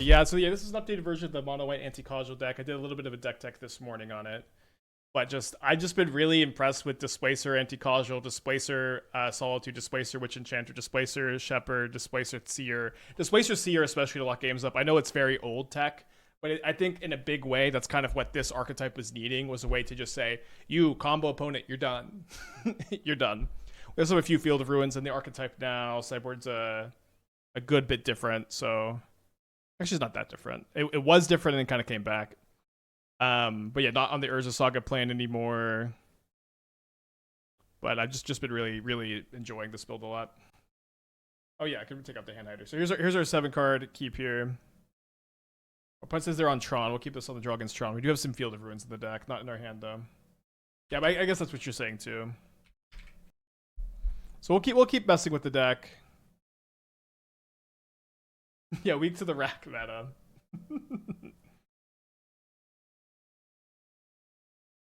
Yeah, so yeah, this is an updated version of the mono white anti-causal deck. I did a little bit of a deck tech this morning on it. But I just been really impressed with Displacer, Anticausal, Displacer, Solitude, Displacer, Witch Enchanter, Displacer, Shepherd, Displacer, Seer. Displacer Seer especially to lock games up. I know it's very old tech, but I think in a big way, that's kind of what this archetype was needing, was a way to just say, you, combo opponent, you're done. You're done. We also have a few Field of Ruins in the archetype now. Sideboard's a good bit different, so... Actually, it's not that different. It was different and then kind of came back. But yeah, not on the Urza Saga plan anymore. But I've just been really, really enjoying this build a lot. Oh yeah, I can take up the hand hider. So here's our 7-card keep here. Our opponent says they're on Tron. We'll keep this on the draw against Tron. We do have some Field of Ruins in the deck, not in our hand though. Yeah, but I guess that's what you're saying too. So we'll keep messing with the deck. Yeah, weak to the rack meta.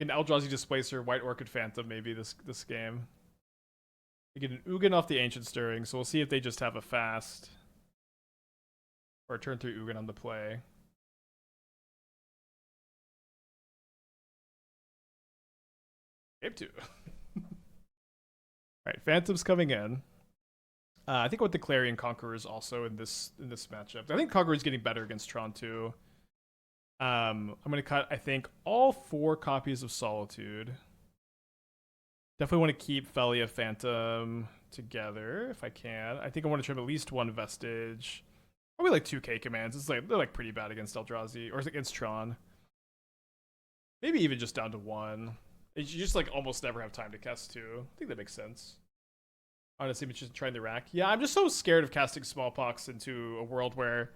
An Eldrazi Displacer, White Orchid Phantom, maybe this game. We get an Ugin off the Ancient Stirring, so we'll see if they just have a fast. Or a turn 3 Ugin on the play. Game 2. Alright, Phantom's coming in. I think I want the Clarion Conquerors also in this matchup. I think Conqueror is getting better against Tron too. I'm gonna cut, I think, all 4 copies of Solitude. Definitely want to keep Phelia Phantom together if I can. I think I want to trim at least 1 Vestige. Probably like 2 K commands. It's like they're like pretty bad against Eldrazi or against Tron. Maybe even just down to 1. You just like almost never have time to cast 2. I think that makes sense. Honestly, just trying to rack. Yeah, I'm just so scared of casting Smallpox into a world where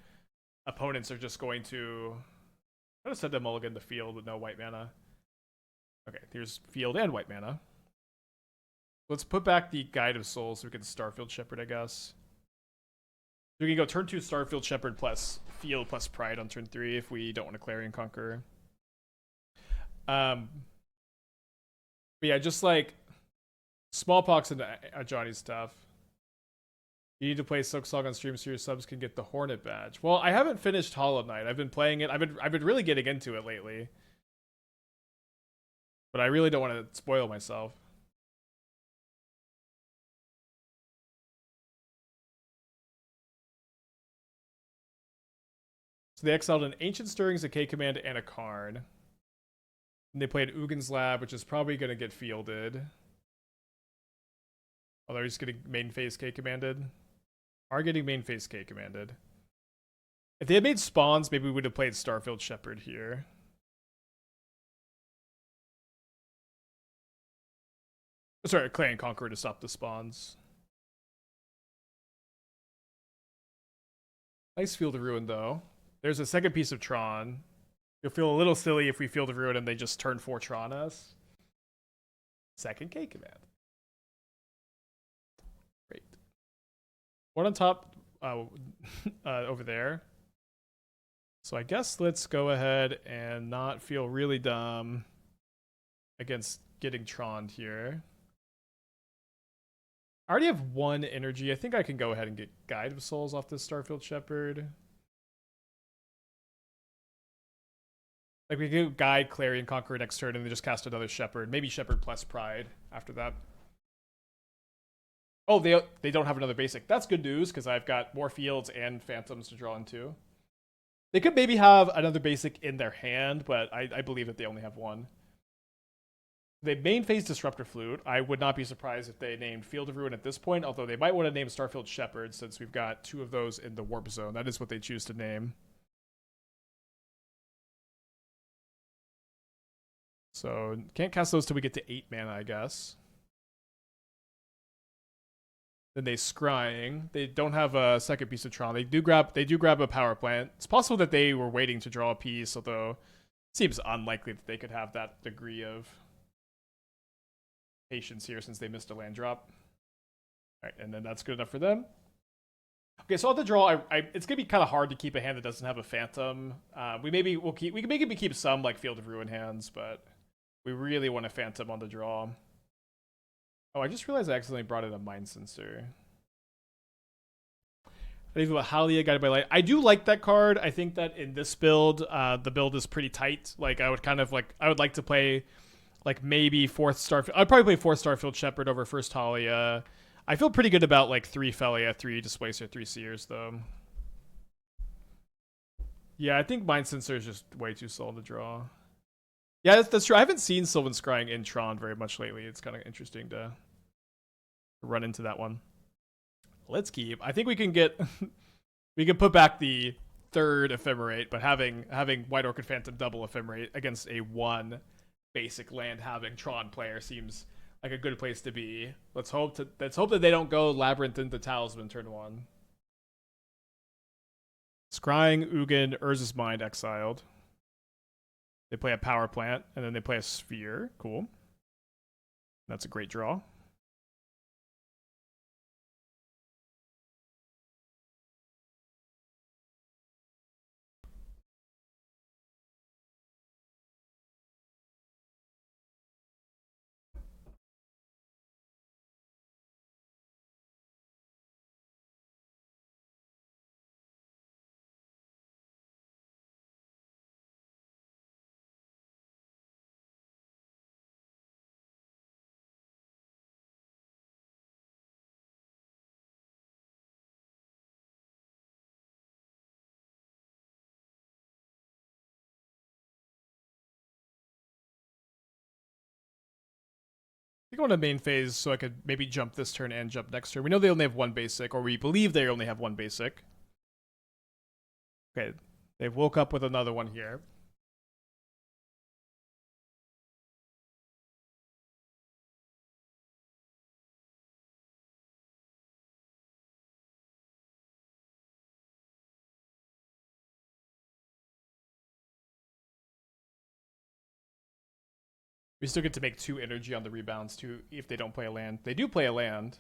opponents are just going to... I'm going to send them mulligan the field with no white mana. Okay, here's field and white mana. Let's put back the Guide of Souls so we can Starfield Shepherd, I guess. We can go turn 2 Starfield Shepherd plus field plus Pride on turn 3 if we don't want to Clarion Conqueror. But yeah, just like... Smallpox and Johnny's stuff. You need to play Silksong on stream so your subs can get the Hornet badge. Well, I haven't finished Hollow Knight. I've been playing it. I've been really getting into it lately. But I really don't want to spoil myself. So they exiled an Ancient Stirrings, a K command, and a Karn. And they played Ugin's Lab, which is probably going to get fielded. Although he's getting main phase K commanded. Are getting main phase K commanded. If they had made spawns, maybe we would have played Starfield Shepherd here. Sorry, Clarion Conqueror to stop the spawns. Nice Field of Ruin, though. There's a second piece of Tron. You'll feel a little silly if we Field of Ruin and they just turn 4 Tron us. Second K command. Great. One on top over there. So I guess let's go ahead and not feel really dumb against getting Troned here. I already have 1 energy. I think I can go ahead and get Guide of Souls off this Starfield Shepherd. Like we could Guide Clarion Conqueror next turn and then just cast another Shepherd. Maybe Shepherd plus Pride after that. Oh, they don't have another basic. That's good news because I've got more fields and phantoms to draw into. They could maybe have another basic in their hand, but I believe that they only have 1. They main phase Disruptor Flute. I would not be surprised if they named Field of Ruin at this point, although they might want to name Starfield Shepherd since we've got 2 of those in the Warp Zone. That is what they choose to name. So can't cast those till we get to 8 mana, I guess. Then they scrying. They don't have a second piece of Tron. They do grab a power plant. It's possible that they were waiting to draw a piece, although it seems unlikely that they could have that degree of patience here since they missed a land drop. Alright, and then that's good enough for them. Okay, so on the draw, it's gonna be kind of hard to keep a hand that doesn't have a phantom. We can maybe keep some like Field of Ruin hands, but we really want a phantom on the draw. Oh, I just realized I accidentally brought in a Mindcensor. I think about Halia, Guided by Light. I do like that card. I think that in this build, the build is pretty tight. Like I would like to play like maybe fourth Starfield. I'd probably play fourth Starfield Shepherd over first Halia. I feel pretty good about like 3 Phelia, 3 Displacer, 3 Seers though. Yeah, I think Mindcensor is just way too slow to draw. Yeah, that's true. I haven't seen Sylvan Scrying in Tron very much lately. It's kind of interesting to run into that one. Let's keep. I think we can get we can put back the third Ephemerate, but having White Orchid Phantom double Ephemerate against a 1 basic land having Tron player seems like a good place to be. Let's hope that they don't go Labyrinth into Talisman turn 1. Scrying, Ugin, Urza's Mind exiled. They play a Power Plant, and then they play a Sphere. Cool. That's a great draw. I think I want to main phase so I could maybe jump this turn and jump next turn. We know they only have 1 basic, or we believe they only have 1 basic. Okay, they've woke up with another one here. We still get to make 2 energy on the rebounds too if they don't play a land. They do play a land.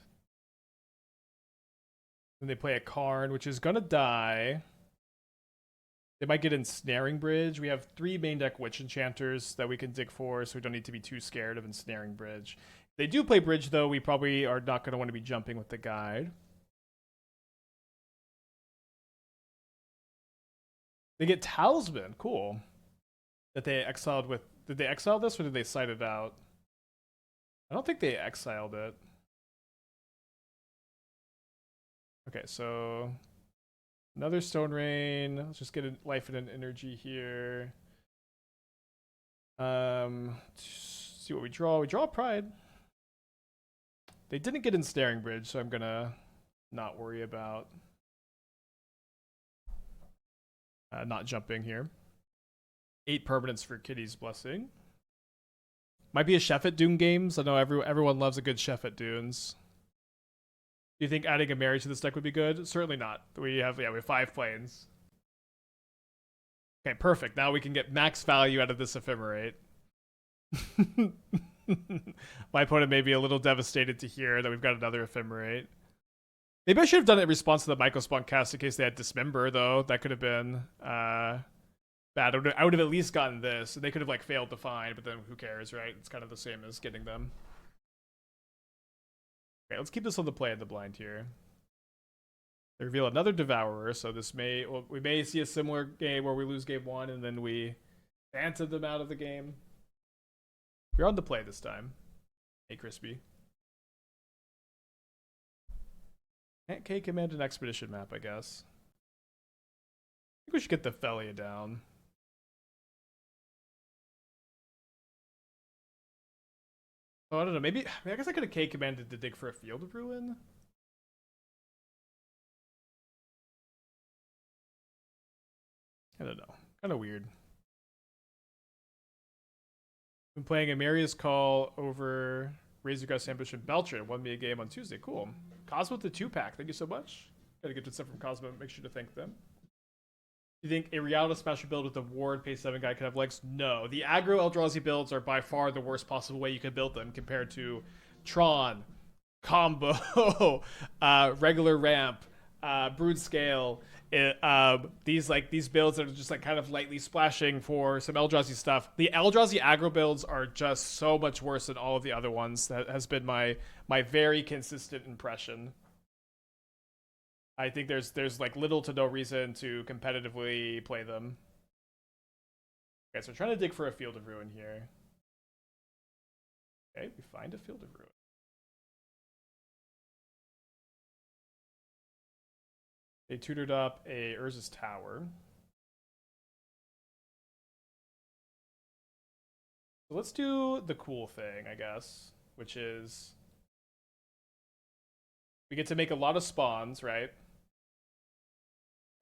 Then they play a Karn, which is gonna die. They might get Ensnaring Bridge. We have 3 main deck Witch Enchanters that we can dig for, so we don't need to be too scared of Ensnaring Bridge. If they do play Bridge, though, we probably are not going to want to be jumping with the Guide. They get Talisman. Cool. That they exiled with... Did they exile this, or did they side it out? I don't think they exiled it. Okay, so... Another Stone Rain. Let's just get a life and an energy here. See what we draw. We draw Pride. They didn't get Ensnaring Bridge, so I'm gonna not worry about not jumping here. 8 permanents for Kitty's Blessing. Might be a Shefet Dune games. I know everyone loves a good Shefet Dunes. Do you think adding a marriage to this deck would be good? Certainly not. We have 5 planes. Okay, perfect. Now we can get max value out of this Ephemerate. My opponent may be a little devastated to hear that we've got another Ephemerate. Maybe I should have done it in response to the Mycospawn cast in case they had Dismember, though. That could have been bad. I would have at least gotten this. They could have like failed to find, but then who cares, right? It's kind of the same as getting them. Okay, let's keep this on the play in the blind here. They reveal another Devourer, so this we may see a similar game where we lose game 1 and then we phantom them out of the game. We're on the play this time. Hey, Crispy. K command an expedition map, I guess. I think we should get the Phelia down. Oh, I don't know. Maybe I guess I could have K commanded to dig for a Field of Ruin. I don't know. Kind of weird. Been playing Amaria's Call over Razor Gust Ambush and Beltran. Won me a game on Tuesday. Cool. Cosmo with the 2-pack. Thank you so much. Gotta get to stuff from Cosmo. Make sure to thank them. Do you think a Reality Smasher build with a Ward pay 7 guy could have legs? No. The aggro Eldrazi builds are by far the worst possible way you could build them compared to Tron, Combo, regular ramp, Brood Scale. These builds that are just like kind of lightly splashing for some Eldrazi stuff. The Eldrazi aggro builds are just so much worse than all of the other ones. That has been my very consistent impression. I think there's like little to no reason to competitively play them. Okay, so we're trying to dig for a Field of Ruin here. Okay, we find a Field of Ruin. They tutored up a Urza's Tower. So let's do the cool thing, I guess, which is we get to make a lot of spawns, right?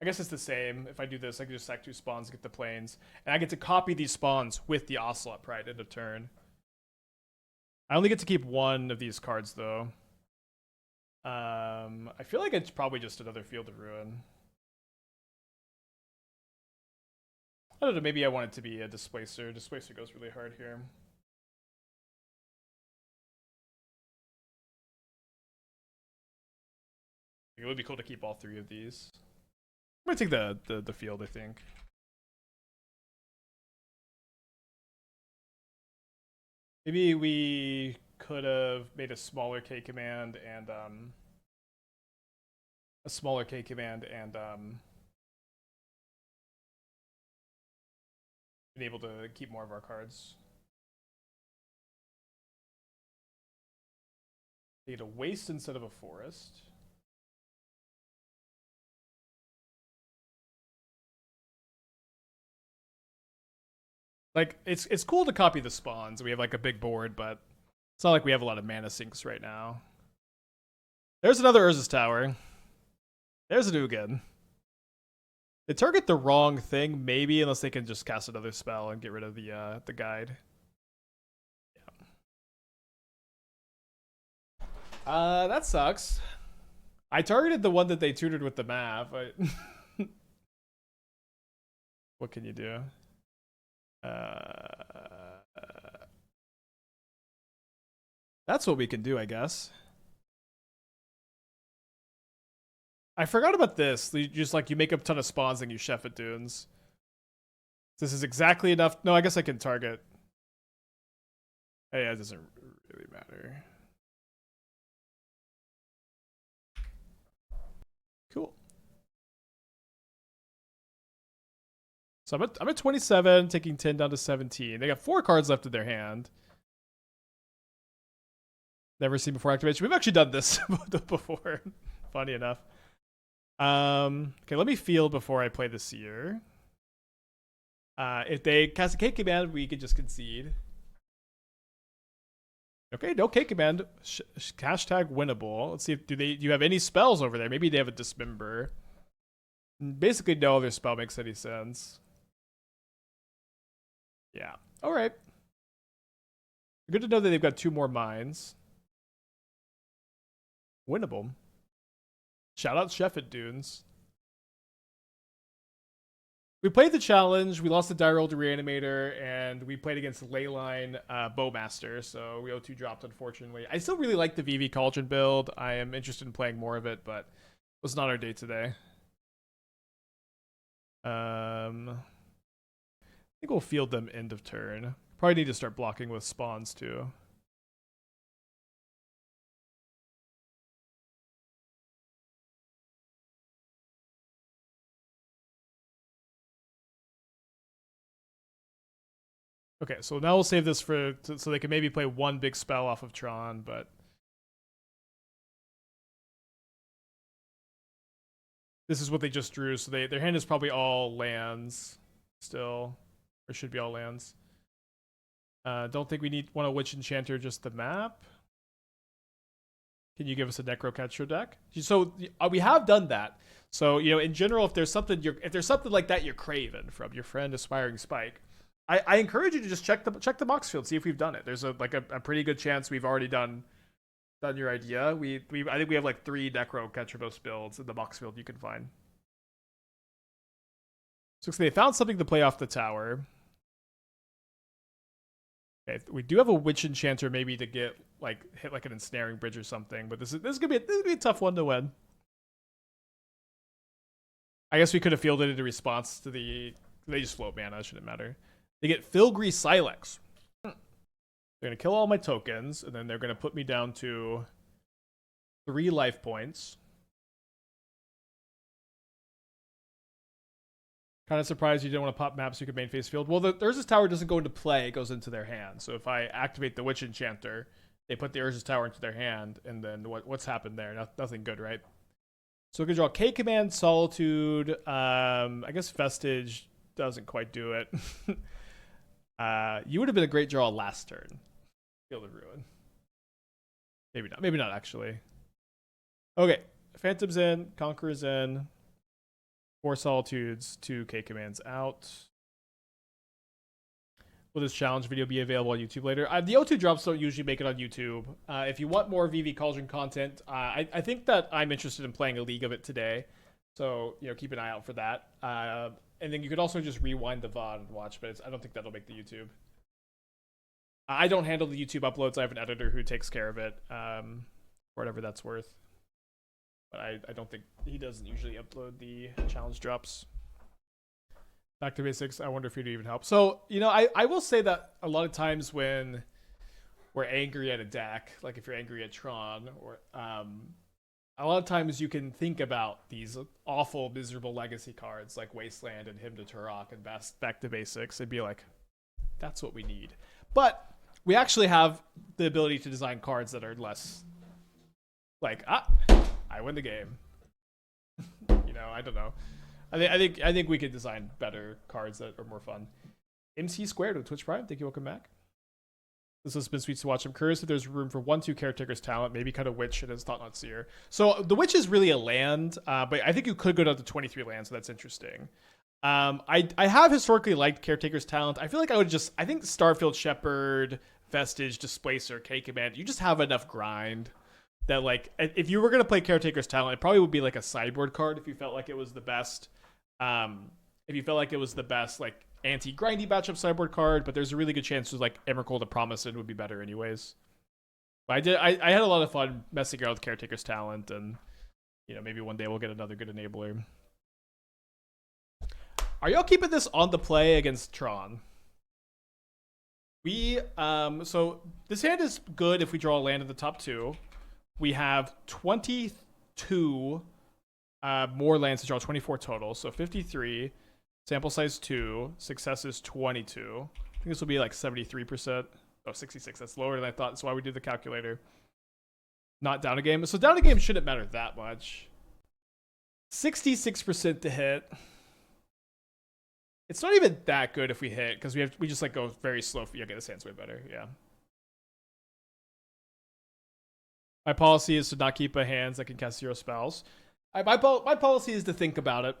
I guess it's the same. If I do this, I can just sack 2 spawns, get the planes, and I get to copy these spawns with the Ocelot Pride in a turn. I only get to keep 1 of these cards, though. I feel like it's probably just another Field of Ruin. I don't know, maybe I want it to be a Displacer. Displacer goes really hard here. It would be cool to keep all 3 of these. I'm gonna take the field, I think. Maybe we could have made a smaller K command and been able to keep more of our cards. They get a waste instead of a forest. Like, it's cool to copy the spawns. We have like a big board, but it's not like we have a lot of mana sinks right now. There's another Urza's Tower. There's a Ugin. They target the wrong thing, maybe, unless they can just cast another spell and get rid of the guide. Yeah. That sucks. I targeted the one that they tutored with the map. What can you do? That's what we can do, I guess. I forgot about this. You just like you make a ton of spawns and you Shefet Dunes. This is exactly enough. No, I guess I can target. Hey, it doesn't really matter. Cool. So I'm at 27, taking 10 down to 17. They got 4 cards left in their hand. Never seen before activation. We've actually done this before. Funny enough. Okay, let me field before I play the Seer. If they cast a K command, we can just concede. Okay, no K command. Hashtag winnable. Let's see if do you have any spells over there? Maybe they have a Dismember. Basically, no other spell makes any sense. Yeah. All right. Good to know that they've got 2 more mines. Winnable. Shout out Shefet Dunes. We played the challenge. We lost the Dire Old Reanimator, and we played against Leyline Bowmaster, so we 0-2 dropped, unfortunately. I still really like the VV Cauldron build. I am interested in playing more of it, but it was not our day today. I think we'll field them end of turn. Probably need to start blocking with spawns, too. Okay, so now we'll save this so they can maybe play 1 big spell off of Tron, but this is what they just drew, so their hand is probably all lands still, or should be all lands. Don't think we want a Witch Enchanter, just the map. Can you give us a Necrocatcher deck? So we have done that. So in general, if there's something like that you're craving from your friend Aspiring Spike, I encourage you to just check the box field, see if we've done it. There's a pretty good chance we've already done your idea. I think we have like 3 Necrocatcher builds in the box field you can find. So they found something to play off the tower. Okay, we do have a Witch Enchanter maybe to get hit like an Ensnaring Bridge or something, but this is gonna be a tough one to win. I guess we could have fielded it in response to they just float mana, it shouldn't matter. They get Filigree Silex. They're gonna kill all my tokens, and then they're gonna put me down to 3 life points. Kind of surprised you didn't want to pop maps so you could main face field. Well, the Urza's Tower doesn't go into play, it goes into their hand. So if I activate the Witch Enchanter, they put the Urza's Tower into their hand, and then what's happened there? Nothing good, right? So we can draw K Command, Solitude. I guess Vestige doesn't quite do it. You would have been a great draw last turn. Field of Ruin. Maybe not. Maybe not, actually. Okay. Phantom's in. Conqueror's in. 4 Solitudes. 2 K Commands out. Will this challenge video be available on YouTube later? The O2 drops don't usually make it on YouTube. If you want more VV Cauldron content, I think that I'm interested in playing a league of it today. So, keep an eye out for that. And then you could also just rewind the VOD and watch, but I don't think that'll make the YouTube. I don't handle the YouTube uploads. I have an editor who takes care of it, for whatever that's worth. But I don't think he doesn't usually upload the challenge drops. Back to basics. I wonder if you'd even help. So, I will say that a lot of times when we're angry at a deck, like if you're angry at Tron, or a lot of times you can think about these awful, miserable legacy cards like Wasteland and Hymn to Turok and Back to Basics and be like, that's what we need. But we actually have the ability to design cards that are less like, I win the game. I don't know. I think we could design better cards that are more fun. MC Squared with Twitch Prime. Thank you. Welcome back. This has been sweet to watch. I'm curious if there's room for 1/2 Caretaker's Talent, maybe cut a Witch and his Thought-Knot Seer. So the Witch is really a land, but I think you could go down to 23 lands, so that's interesting. I have historically liked Caretaker's Talent. I feel like I think Starfield Shepherd, Vestige, Displacer, K Command, you just have enough grind that, like, if you were going to play Caretaker's Talent, it probably would be like a sideboard card if you felt like it was the best. If you felt like it was the best, like, anti-grindy matchup sideboard card, but there's a really good chance like Emrakul the Promised would be better anyways. But I had a lot of fun messing around with Caretaker's Talent, and maybe one day we'll get another good enabler. Are y'all keeping this on the play against Tron? So this hand is good if we draw a land in the top 2. We have 22 more lands to draw, 24 total, so 53. Sample size 2. Success is 22. I think this will be like 73%. Oh, 66. That's lower than I thought. That's why we did the calculator. Not down a game. So down a game shouldn't matter that much. 66% to hit. It's not even that good if we hit, because we just like go very slow. Yeah, okay, this hand's way better. Yeah. My policy is to not keep a hands that can cast 0 spells. My policy is to think about it.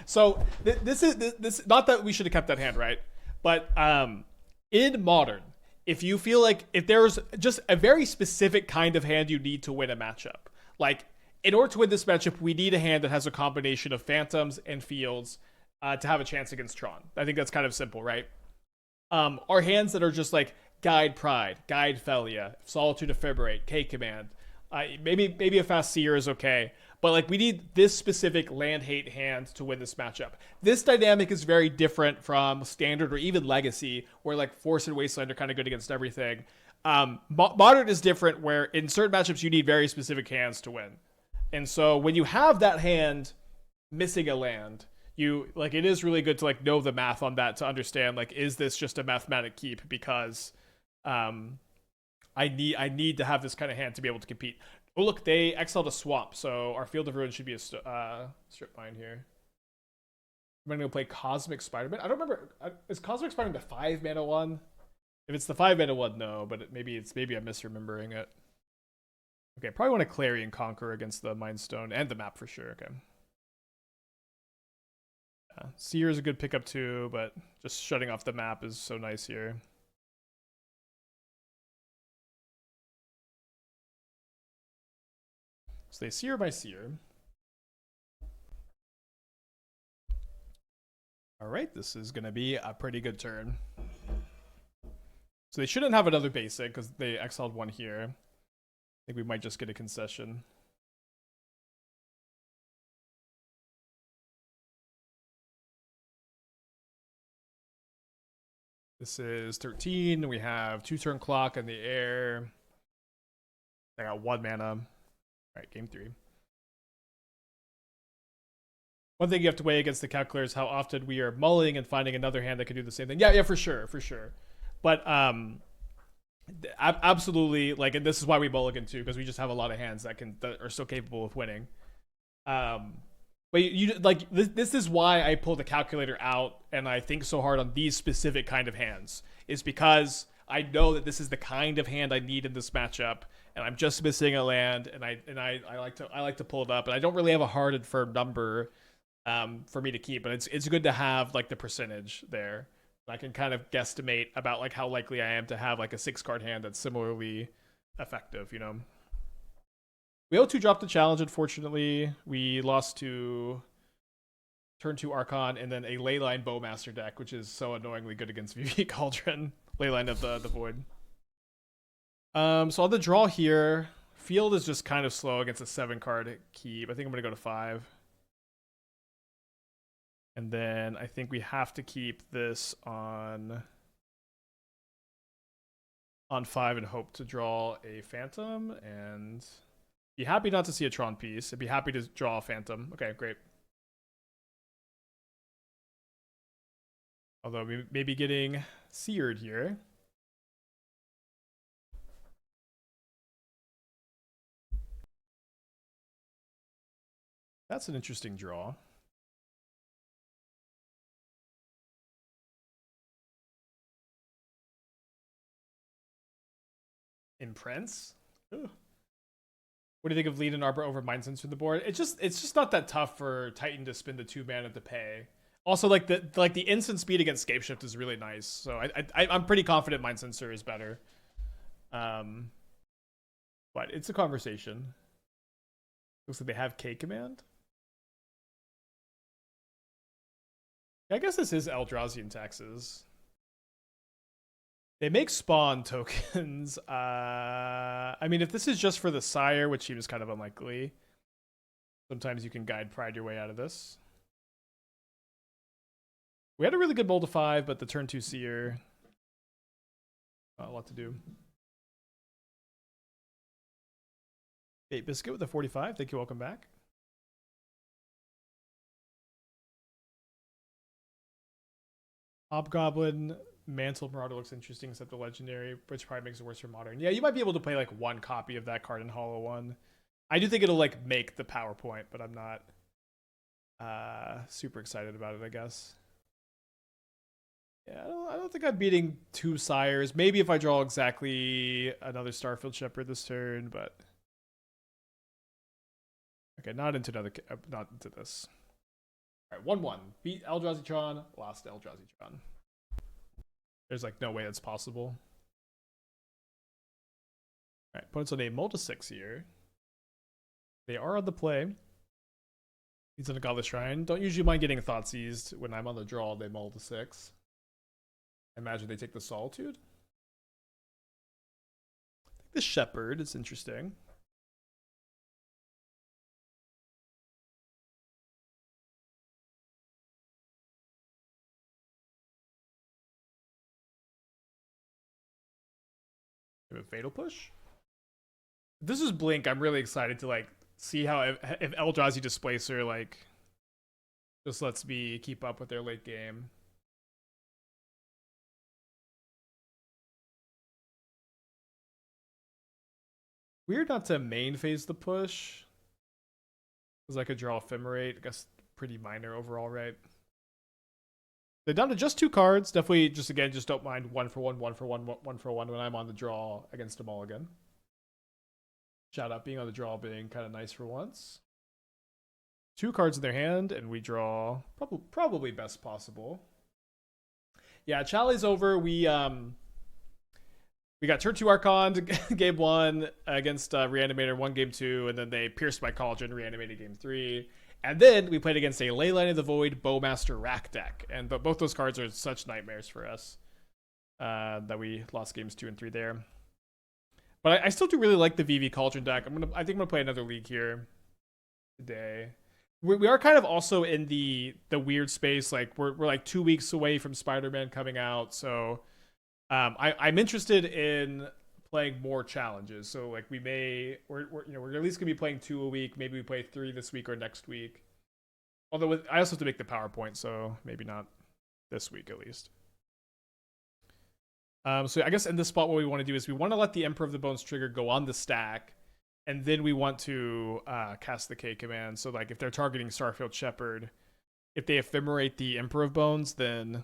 So this is not that we should have kept that hand, right? But in Modern, if you feel like if there's just a very specific kind of hand you need to win a matchup, like in order to win this matchup, we need a hand that has a combination of phantoms and fields to have a chance against Tron. I think that's kind of simple, right? Our hands that are just like Guide Pride, Guide Phelia, Solitude Ephemerate, K Command, maybe a fast Seer is okay. But like we need this specific land hate hand to win this matchup. This dynamic is very different from Standard or even Legacy, where like Force and Wasteland are kind of good against everything. Modern is different, where in certain matchups you need very specific hands to win. And so when you have that hand missing a land, it is really good to like know the math on that to understand, like, is this just a mathematic keep? Because I need to have this kind of hand to be able to compete. Oh, look, they exiled a swamp, so our Field of Ruin should be a strip mine here. I'm going to go play Cosmic Spider-Man. I don't remember. Is Cosmic Spider-Man the 5 mana one? If it's the 5 mana one, no, but maybe I'm misremembering it. Okay, probably want to Clarion Conqueror against the Mind Stone and the map for sure. Okay. Yeah, Seer is a good pickup too, but just shutting off the map is so nice here. So they Seer by Seer. All right, this is going to be a pretty good turn. So they shouldn't have another basic because they exiled one here. I think we might just get a concession. This is 13. We have 2-turn clock in the air. I got 1 mana. All right, game 3. One thing you have to weigh against the calculator is how often we are mulling and finding another hand that can do the same thing. Yeah, for sure. But absolutely, like, and this is why we mulligan too, because we just have a lot of hands that are so capable of winning. But you like this is why I pull the calculator out and I think so hard on these specific kind of hands, is because I know that this is the kind of hand I need in this matchup, and I'm just missing a land, and I like to pull it up, and I don't really have a hard and firm number for me to keep, but it's good to have like the percentage there. I can kind of guesstimate about like how likely I am to have like a 6-card hand that's similarly effective, you know. We 0-2 dropped the challenge, unfortunately. We lost to turn 2 Archon and then a Leyline Bowmaster deck, which is so annoyingly good against VV Cauldron. Leyline of the Void. So on the draw here, Field is just kind of slow against a 7-card keep. I think I'm going to go to 5. And then I think we have to keep this on 5 and hope to draw a Phantom, and be happy not to see a Tron piece. I'd be happy to draw a Phantom. Okay, great. Although we may be getting seared here. That's an interesting draw. Imprints? Ugh. What do you think of Lead and Arbor over Mindcensor in the board? It's just not that tough for Titan to spend the 2 mana to pay. Also, like the instant speed against Scapeshift is really nice. So I'm pretty confident Mindcensor is better. But it's a conversation. Looks like they have K command. I guess this is Eldrazi in Texas. They make spawn tokens. I mean, if this is just for the sire, which seems kind of unlikely, sometimes you can guide Pride your way out of this. We had a really good mold to 5, but the turn 2 seer, not a lot to do. 8 Biscuit with a 45. Thank you. Welcome back. Hobgoblin Mantle Marauder looks interesting, except the legendary, which probably makes it worse for modern. Yeah, you might be able to play like 1 copy of that card in Hollow 1. I do think it'll like make the PowerPoint, but I'm not super excited about it, I guess. Yeah, I don't think I'm beating 2 sires. Maybe if I draw exactly another Starfield Shepherd this turn, but okay, not into this. All right, 1-1. Beat Eldrazi Tron, lost to Eldrazi Tron. There's like no way that's possible. All right, opponents on a mold to 6 here. They are on the play. He's on a Godless Shrine. Don't usually mind getting Thought Seized when I'm on the draw. They mold to 6. I imagine they take the Solitude. I think the Shepherd is interesting. A Fatal Push. This is Blink. I'm really excited to like see how if Eldrazi Displacer like just lets me keep up with their late game. Weird not to main phase the push, because I could draw Ephemerate. I guess pretty minor overall, right? They're down to just 2 cards. Definitely, just again, just don't mind 1 for 1, 1 for 1, 1 for 1 when I'm on the draw against a mulligan. Shout out being on the draw being kind of nice for once. 2 cards in their hand, and we draw probably best possible. Yeah, Chali's over. We got turn 2 Archon game 1 against Reanimator, 1 game 2, and then they pierced my Cauldron, Reanimated game 3. And then we played against a Leyline of the Void Bowmaster rack deck. And both those cards are such nightmares for us that we lost games 2 and 3 there. But I still do really like the VV Cauldron deck. I think I'm going to play another league here today. We are kind of also in the weird space. Like we're like 2 weeks away from Spider-Man coming out. So I'm interested in playing more challenges. So like we're at least gonna be playing 2 a week. Maybe we play 3 this week or next week. Although I also have to make the PowerPoint, so maybe not this week at least. So I guess in this spot, what we want to do is we want to let the Emperor of the Bones trigger go on the stack, and then we want to cast the K command. So like if they're targeting Starfield Shepherd, if they ephemerate the Emperor of Bones, then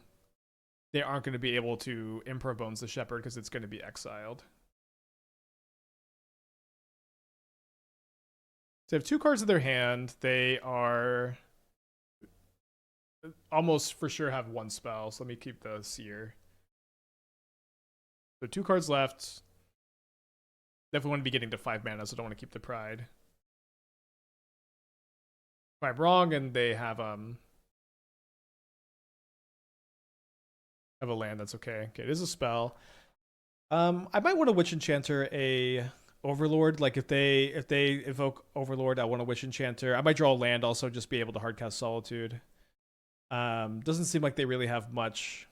they aren't going to be able to Emperor of Bones the Shepherd because it's going to be exiled. So they have 2 cards in their hand. They are almost for sure have 1 spell. So let me keep the Seer. So 2 cards left. Definitely want to be getting to 5 mana, so don't want to keep the Pride. If I'm wrong and they have a land, that's okay. Okay, it is a spell. I might want to Witch Enchanter a Overlord. Like if they evoke Overlord, I want to Witch Enchanter. I might draw a land also, just be able to hardcast Solitude. Doesn't seem like they really have much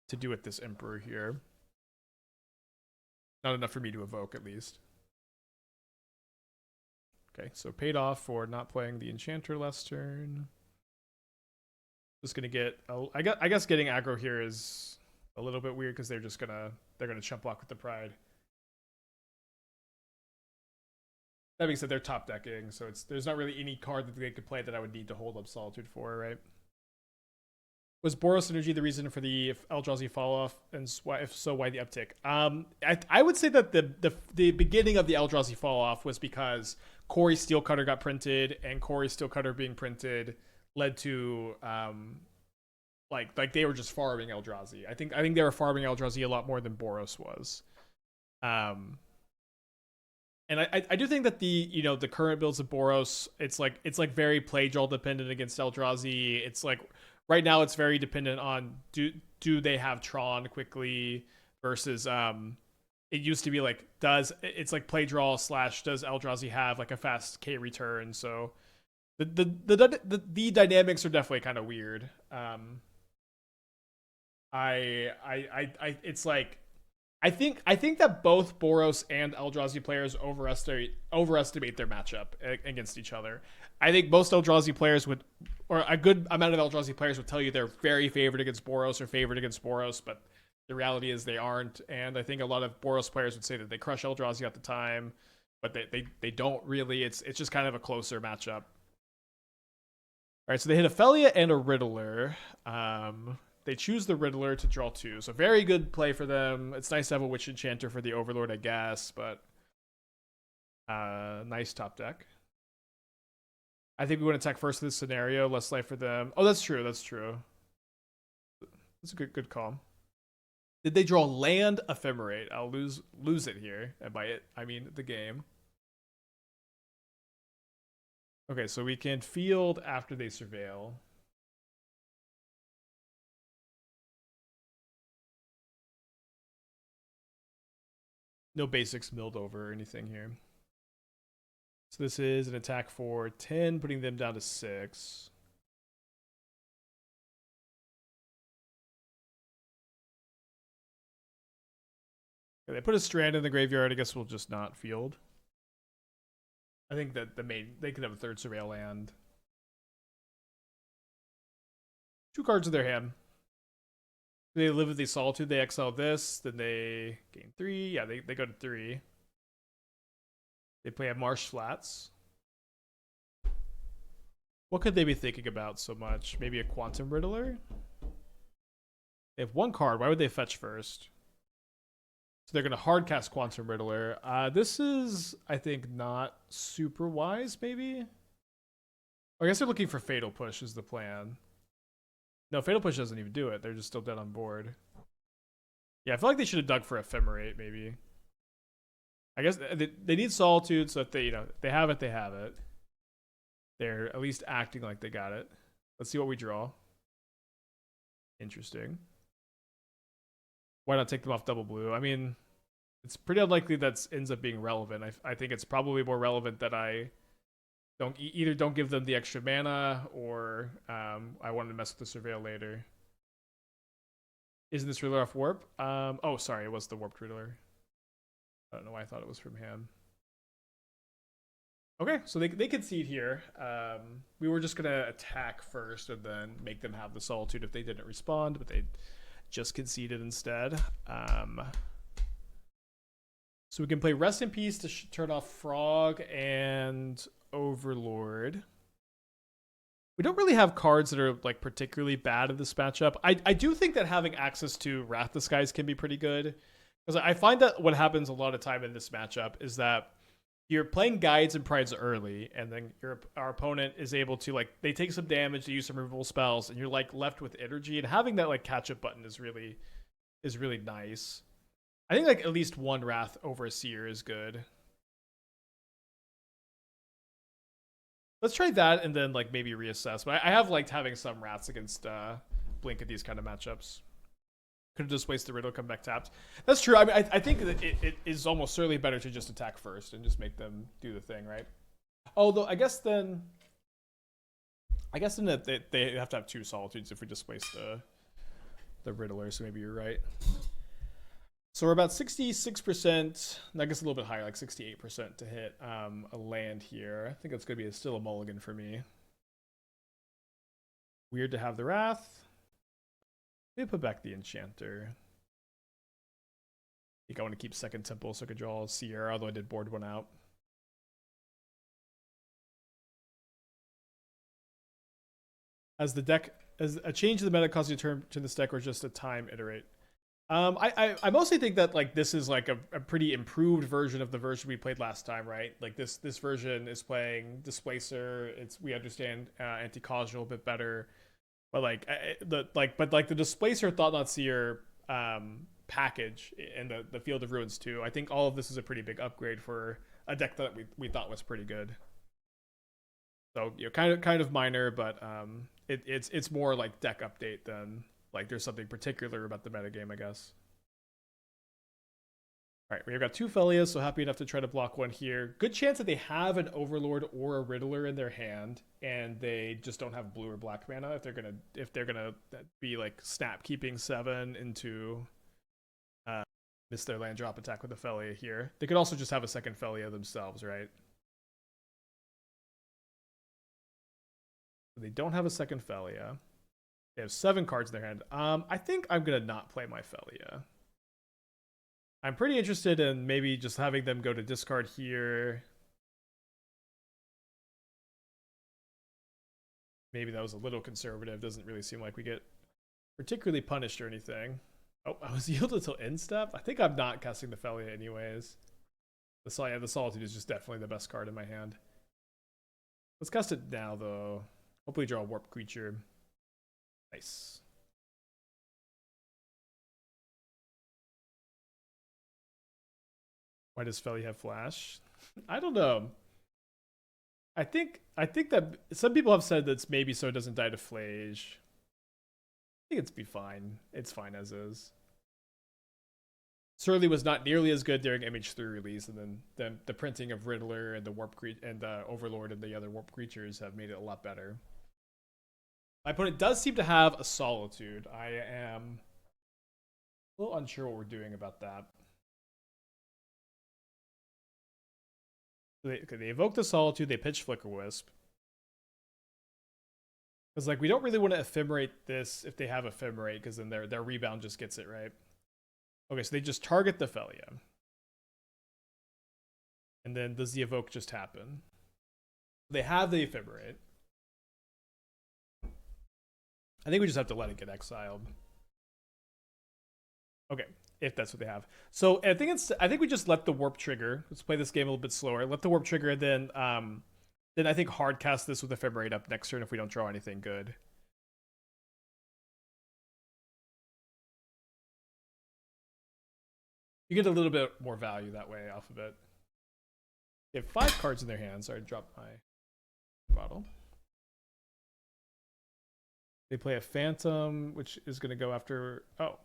to do with this Emperor here. Not enough for me to evoke, at least. Okay, so paid off for not playing the Enchanter last turn. Just gonna get. I guess getting aggro here is a little bit weird because they're gonna chump block with the Pride. That being said, they're top decking, so there's not really any card that they could play that I would need to hold up Solitude for, right? Was Boros Energy the reason for the Eldrazi fall off, and if so, why the uptick? I would say that the beginning of the Eldrazi fall off was because Corey Steelcutter got printed, and Corey Steelcutter being printed led to like they were just farming Eldrazi. I think they were farming Eldrazi a lot more than Boros was. And I do think that the current builds of Boros, it's like very play draw dependent against Eldrazi. It's like right now it's very dependent on do they have Tron quickly versus it used to be like it's like play draw / does Eldrazi have like a fast K return. So the dynamics are definitely kind of weird. It's like I think that both Boros and Eldrazi players overestimate their matchup against each other. I think most Eldrazi players would, or a good amount of Eldrazi players would tell you they're very favored against Boros or favored against Boros, but the reality is they aren't. And I think a lot of Boros players would say that they crush Eldrazi at the time, but they don't really. It's just kind of a closer matchup. All right, so they hit a Phelia and a Riddler. They choose the Riddler to draw 2. So very good play for them. It's nice to have a Witch Enchanter for the Overlord, I guess, but nice top deck. I think we want to attack first in this scenario. Less life for them. Oh, that's true. That's true. That's a good call. Did they draw land Ephemerate? I'll lose it here. And by it, I mean the game. Okay, so we can field after they surveil. No basics milled over or anything here. So this is an attack for 10, putting them down to 6. Okay, they put a Strand in the graveyard. I guess we'll just not field. I think that they could have a 3rd surveil land. 2 cards in their hand. They live with the Solitude. They exile this. Then they gain 3. Yeah, they go to 3. They play a Marsh Flats. What could they be thinking about so much? Maybe a Quantum Riddler? They have 1 card. Why would they fetch first? So they're going to hardcast Quantum Riddler. This is, I think, not super wise, maybe? I guess they're looking for Fatal Push is the plan. No, Fatal Push doesn't even do it. They're just still dead on board. Yeah, I feel like they should have dug for Ephemerate, maybe. I guess they need Solitude, so if they have it, they have it. They're at least acting like they got it. Let's see what we draw. Interesting. Why not take them off double blue? I mean, it's pretty unlikely that ends up being relevant. I think it's probably more relevant that I don't give them the extra mana, or I wanted to mess with the surveil later. Isn't this Riddler off warp? Oh, sorry, it was the warped Riddler. I don't know why I thought it was from him. Okay, so they concede here. We were just gonna attack first and then make them have the Solitude if they didn't respond, but they just conceded instead. So we can play Rest in Peace to turn off Frog and Overlord. We don't really have cards that are like particularly bad in this matchup. I do think that having access to Wrath the Skies can be pretty good, because I find that what happens a lot of time in this matchup is that you're playing Guides and Prides early, and then our opponent is able to, like, they take some damage, they use some removal spells, and you're like left with energy, and having that like catch up button is really nice. I think like at least one Wrath over a Seer is good. Let's try that and then like maybe reassess. But I have liked having some Wraths against Blink at these kind of matchups. Could have just wasted the Riddle, come back tapped. That's true. I mean, I think that it is almost certainly better to just attack first and just make them do the thing, right? Although I guess then that they have to have two Solitudes if we just waste the Riddler. So maybe you're right. So we're about 66%. I guess a little bit higher, like 68% to hit a land here. I think that's gonna be still a mulligan for me. Weird to have the Wrath. Maybe put back the Enchanter. I think I want to keep second Temple so I could draw a Seer, although I did board one out. As a change in the meta causes you to turn to this deck or just a time iterate. I mostly think that like this is like a pretty improved version of the version we played last time, right? Like this version is playing Displacer. We understand Anticausal a bit better. But the Displacer Thought-Knot Seer package in the Field of Ruins too. I think all of this is a pretty big upgrade for a deck that we thought was pretty good. So kind of minor, but it's more like deck update than like there's something particular about the metagame, I guess. All right, we've got two Phelias, so happy enough to try to block one here. Good chance that they have an Overlord or a Riddler in their hand, and they just don't have blue or black mana if they're gonna be like snap keeping 7 into miss their land drop attack with a Phelia here. They could also just have a second Phelia themselves, right? They don't have a second Phelia. They have 7 cards in their hand. I think I'm gonna not play my Phelia. I'm pretty interested in maybe just having them go to discard here. Maybe that was a little conservative. Doesn't really seem like we get particularly punished or anything. Oh, I was yielded till end step? I think I'm not casting the Phelia anyways. The Solitude is just definitely the best card in my hand. Let's cast it now, though. Hopefully draw a Warp Creature. Nice. Why does Phelia have flash? I don't know. I think that some people have said that it's maybe so it doesn't die to Flage. I think it's fine. It's fine as is. Certainly was not nearly as good during MH3 release, and then the printing of Riddler and the Overlord and the other Warp Creatures have made it a lot better. My opponent does seem to have a Solitude. I am a little unsure what we're doing about that. They evoke the Solitude, they pitch Flicker Wisp. Because like we don't really want to Ephemerate this if they have Ephemerate, because then their rebound just gets it, right? Okay, so they just target the Phelia. And then does the evoke just happen? They have the Ephemerate. I think we just have to let it get exiled. Okay, if that's what they have. So I think we just let the warp trigger. Let's play this game a little bit slower. Let the warp trigger, and then I think hard cast this with Ephemerate up next turn if we don't draw anything good. You get a little bit more value that way off of it. They have 5 cards in their hands. Sorry, I dropped my bottle. They play a Phantom, which is going to go after... Oh. I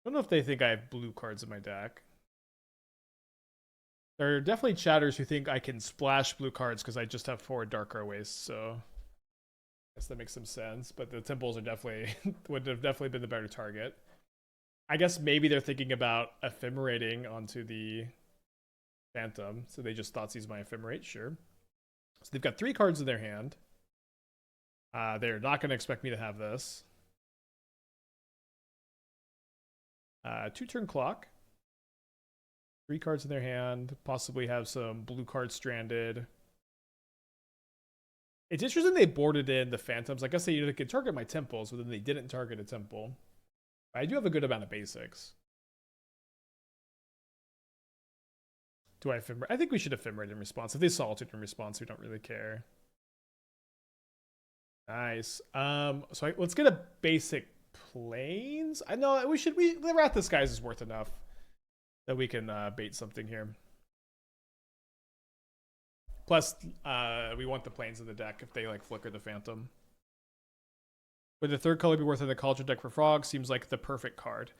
don't know if they think I have blue cards in my deck. There are definitely chatters who think I can splash blue cards because I just have 4 Adarkar Wastes, so... I guess that makes some sense, but the Temples are definitely... would have definitely been the better target. I guess maybe they're thinking about ephemerating onto the Phantom, so they just Thoughtseize my Ephemerate, sure. So they've got 3 cards in their hand. They're not going to expect me to have this. 2-turn clock. 3 cards in their hand. Possibly have some blue cards stranded. It's interesting they boarded in the Phantoms. I guess they could target my temples, but then they didn't target a temple. I do have a good amount of basics. Do I Ephemerate? I think we should Ephemerate in response. If they Solitude in response, we don't really care. Nice. Let's get a basic planes. I know the Wrath Disguise is worth enough that we can bait something here. Plus, we want the planes in the deck if they like flicker the Phantom. Would the 3rd color be worth in the Cauldron deck for Frog? Seems like the perfect card.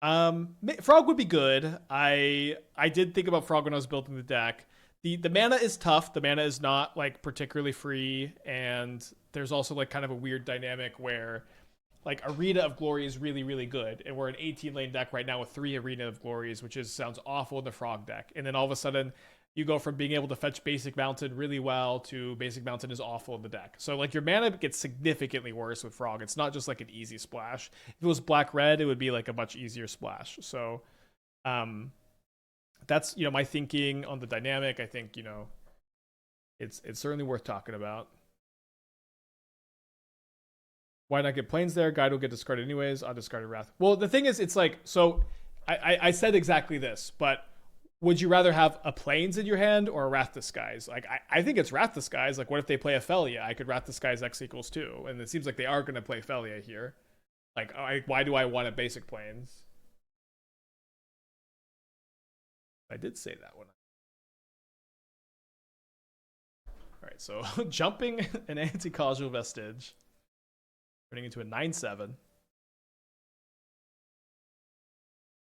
Frog would be good. I did think about Frog when I was building the deck. The mana is tough. The mana is not like particularly free, and there's also like kind of a weird dynamic where like Arena of Glory is really, really good, and we're an 18-lane deck right now with 3 Arena of Glories, which sounds awful in the Frog deck. And then all of a sudden, you go from being able to fetch Basic Mountain really well to Basic Mountain is awful in the deck. So like your mana gets significantly worse with Frog. It's not just like an easy splash. If it was Black-Red, it would be like a much easier splash. So that's, my thinking on the dynamic. I think, it's certainly worth talking about. Why not get planes there? Guide will get discarded anyways. I'll discard a Wrath. Well, the thing is, it's like, so I said exactly this, but would you rather have a planes in your hand or a Wrath Disguise? Like, I think it's Wrath Disguise. Like, what if they play a Phelia? I could Wrath Disguise X=2. And it seems like they are going to play Phelia here. Like, why do I want a basic planes? I did say that one. All right, so jumping an Anticausal Vestige. Turning into a 9/7.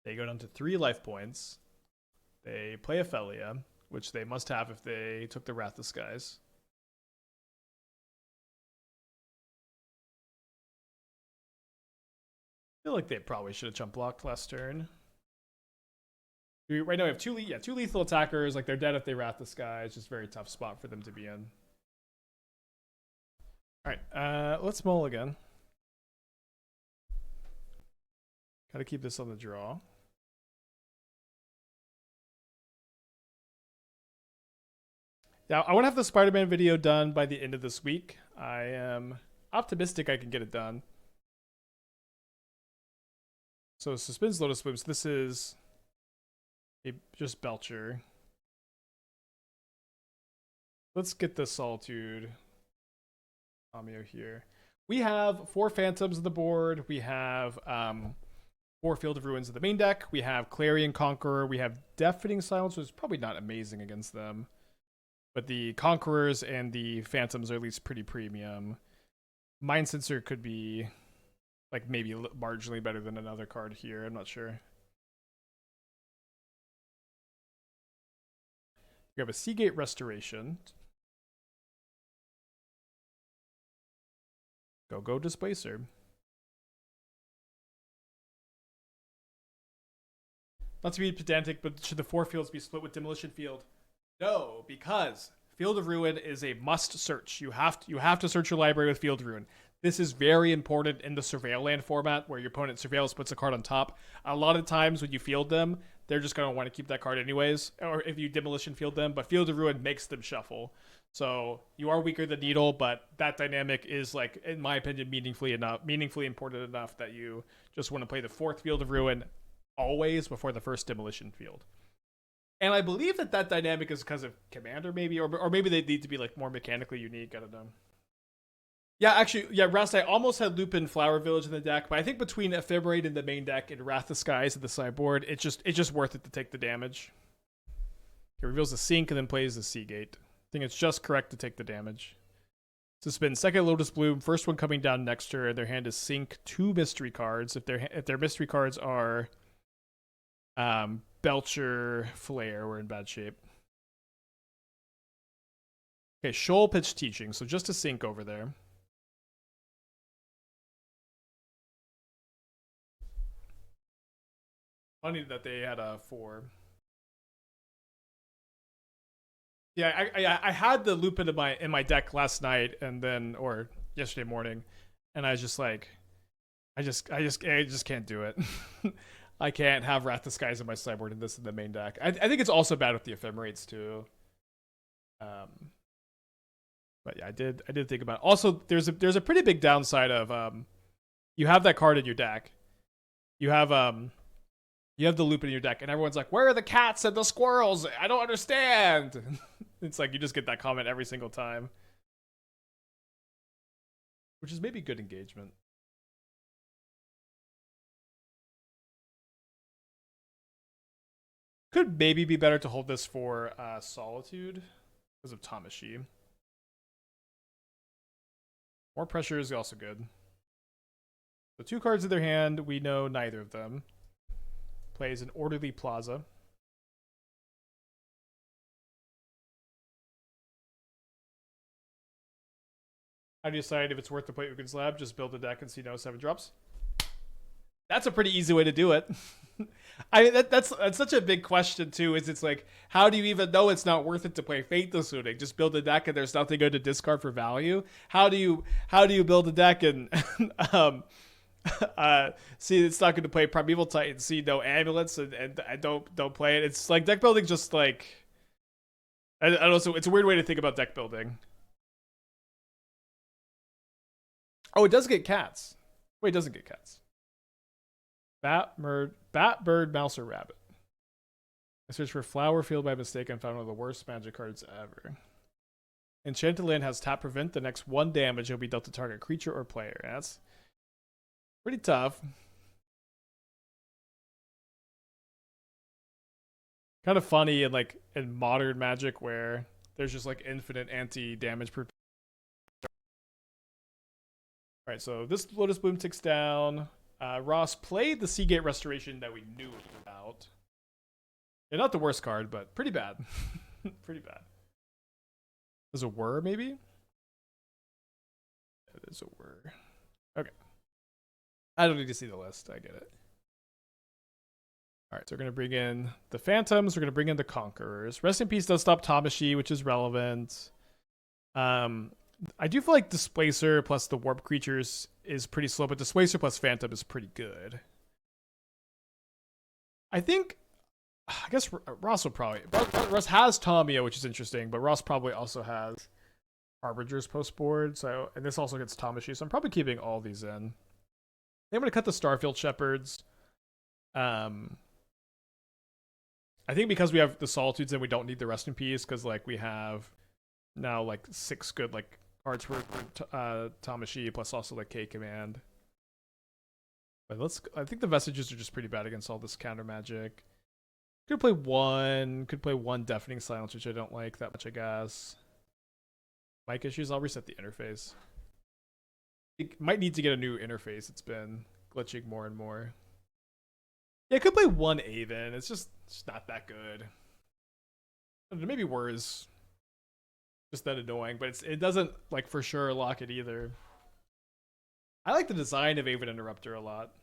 They go down to 3 life points. They play a Phelia, which they must have if they took the Wrath Disguise. I feel like they probably should have jump blocked last turn. Right now we have 2 lethal attackers. Like, they're dead if they Wrath Disguise. Just a very tough spot for them to be in. All right, let's mull again. Gotta keep this on the draw. Now, I want to have the Spider-Man video done by the end of this week. I am optimistic I can get it done. So, Suspends Lotus Blooms. This is just Belcher. Let's get the Solitude cameo here. We have 4 Phantoms on the board. We have 4 Field of Ruins in the main deck. We have Clarion Conqueror. We have Deafening Silence, which is probably not amazing against them. But the Conquerors and the Phantoms are at least pretty premium. Mindcensor could be like maybe marginally better than another card here. I'm not sure. You have a Seagate Restoration. Go Displacer. Not to be pedantic, but should the 4 fields be split with Demolition Field? No, because Field of Ruin is a must search. You have to search your library with Field of Ruin. This is very important in the Surveil land format, where your opponent surveils, puts a card on top. A lot of times when you field them, they're just going to want to keep that card anyways, or if you Demolition Field them, but Field of Ruin makes them shuffle. So you are weaker than Needle, but that dynamic is, like, in my opinion, meaningfully important enough that you just want to play the 4th Field of Ruin always before the first Demolition Field. And I believe that dynamic is because of Commander, maybe, or maybe they need to be like more mechanically unique. I don't know. Yeah, actually, Rust, I almost had Lupin Flower Village in the deck, but I think between Ephemerate in the main deck and Wrath Disguise at the sideboard, it's just worth it to take the damage. It reveals the Sink and then plays the Seagate. I think it's just correct to take the damage. Suspend second Lotus Bloom, first one coming down next turn. Their hand is Sink 2 mystery cards. If their mystery cards are Belcher, Flare, we're in bad shape. Okay, Shoal Pitch Teaching, so just a Sink over there. Funny that they had a 4. Yeah, I had the Lupin in my deck last night and then or yesterday morning, and I was just like, I just can't do it. I can't have Wrath Disguise in my sideboard and this in the main deck. I think it's also bad with the Ephemerates too. But yeah, I did think about it. Also, there's a pretty big downside of you have that card in your deck. You have the Lupin in your deck, and everyone's like, "Where are the cats and the squirrels? I don't understand." It's like you just get that comment every single time, which is maybe good engagement. Could maybe be better to hold this for Solitude because of Tamashi. More pressure is also good. So 2 cards in their hand, we know neither of them. Plays an Orderly Plaza. How do you decide if it's worth to play Ugin Slab? Just build a deck and see no 7 drops? That's a pretty easy way to do it. I mean, that's such a big question too. Is it's like, how do you even know it's not worth it to play Faithless Looting? Just build a deck and there's nothing good to discard for value. How do you build a deck and see it's not going to play Primeval Titan, see no amulets and don't play it. It's like deck building, just like I don't know. So it's a weird way to think about deck building. Oh, it does get cats. Wait, it doesn't get cats. Bat, bird, mouse, or rabbit. I searched for Flower Field by mistake and found one of the worst magic cards ever. Enchanted Land has tap prevent. The next 1 damage will be dealt to target creature or player. That's pretty tough. Kind of funny in modern Magic where there's just like infinite anti-damage per. Alright, so this Lotus Bloom ticks down. Ross played the Seagate Restoration that we knew about. Yeah, not the worst card, but pretty bad. Pretty bad. There's a whir, maybe? There's a whir. Okay. I don't need to see the list. I get it. Alright, so we're going to bring in the Phantoms. We're going to bring in the Conquerors. Rest in Peace does stop Tamashi, which is relevant. I do feel like Displacer plus the Warp Creatures is pretty slow, but Displacer plus Phantom is pretty good. I guess Ross will probably. Ross has Tamiya, which is interesting, but Ross probably also has Harbinger's post board. So, and this also gets Tamashi, so I'm probably keeping all these in. I'm going to cut the Starfield Shepherds. I think because we have the Solitudes and we don't need the Rest in Peace, because like we have now like 6 good like cards for Tamashi plus also like K command. But I think the Vestiges are just pretty bad against all this counter magic. Could play one Deafening Silence, which I don't like that much, I guess. Mic issues, I'll reset the interface. It might need to get a new interface. It's been glitching more and more. Yeah, I could play one Aven. It's just not that good. Maybe worse. Just that annoying, but it doesn't like for sure lock it either. I like the design of Aven Interrupter a lot.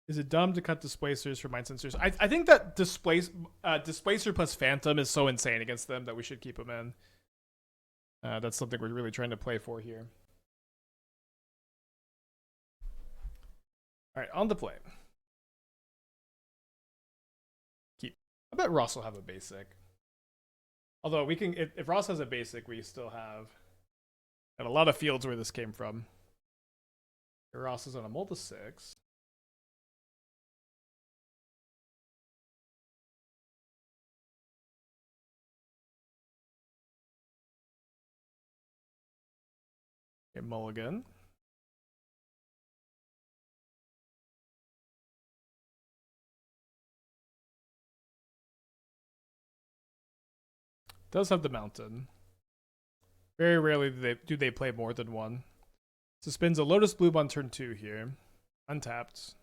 Is it dumb to cut Displacers for Mindcensors? I think that Displacer plus Phantom is so insane against them that we should keep them in. That's something we're really trying to play for here. Alright, on the play. Keep. I bet Ross will have a basic. Although we can, if Ross has a basic, we still have a lot of fields where this came from. Ross is on a Multi 6. Okay, mulligan. Does have the mountain. Very rarely do they play more than one. Suspends a Lotus Bloom on turn 2 here. Untapped.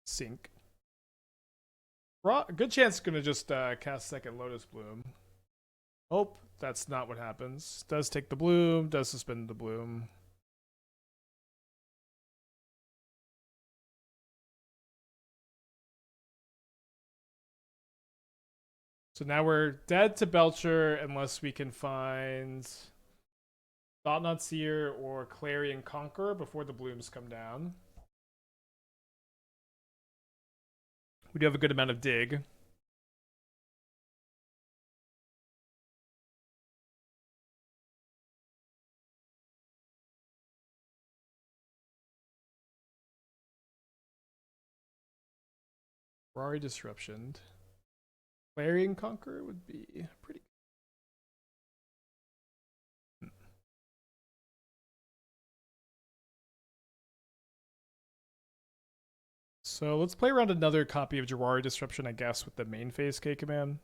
Sink. Good chance gonna just cast second Lotus Bloom. Hope that's not what happens. Does take the bloom, does suspend the bloom. So now we're dead to Belcher unless we can find Thought-Knot Seer or Clarion Conqueror before the blooms come down. We do have a good amount of dig. Rari Disruption. Clarion Conqueror would be pretty. So let's play around another copy of Jawari Disruption, I guess, with the main phase K command.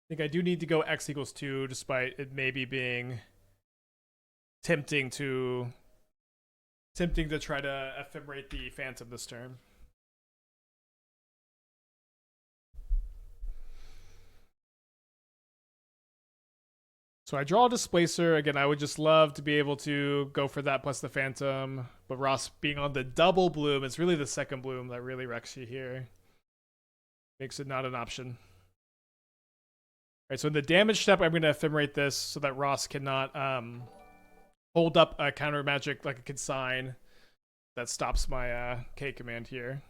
I think I do need to go X equals 2, despite it maybe being tempting to try to ephemerate the Phantom this turn. So I draw a Displacer. Again, I would just love to be able to go for that plus the Phantom. But Ross being on the double bloom, it's really the second bloom that really wrecks you here. Makes it not an option. All right, so in the damage step, I'm going to ephemerate this so that Ross cannot hold up a counter magic like a consign that stops my K command here.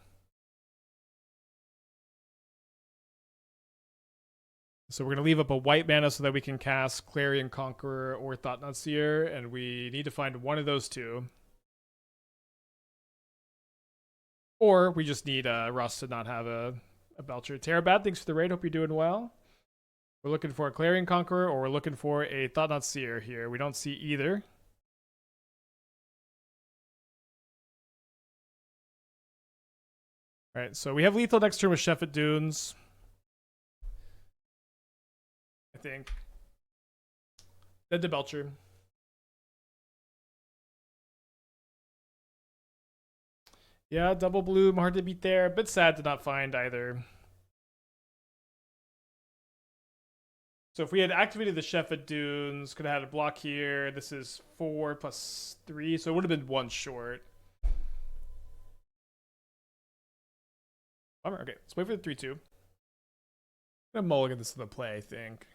So we're going to leave up a white mana so that we can cast Clarion Conqueror or Thought-Knot Seer, and we need to find one of those two. Or we just need Ross to not have a Belcher. Terabad, thanks for the raid. Hope you're doing well. We're looking for a Clarion Conqueror or we're looking for a Thought-Knot Seer here. We don't see either. All right, so we have lethal next turn with Shefet Dunes. I think. Dead to Belcher. Yeah, double bloom, hard to beat there. A bit sad to not find either. So if we had activated the Shefet Dunes, could have had a block here. This is 4 plus 3, so it would have been 1 short. Bummer. Okay, let's wait for the 3-2. I'm gonna mulligan this to the play, I think.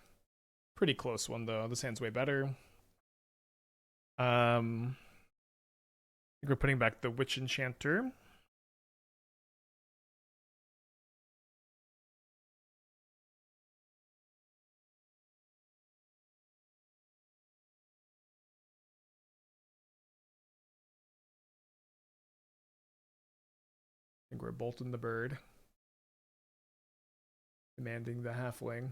Pretty close one, though. This hand's way better. I think we're putting back the Witch Enchanter. I think we're bolting the bird. Commanding the halfling.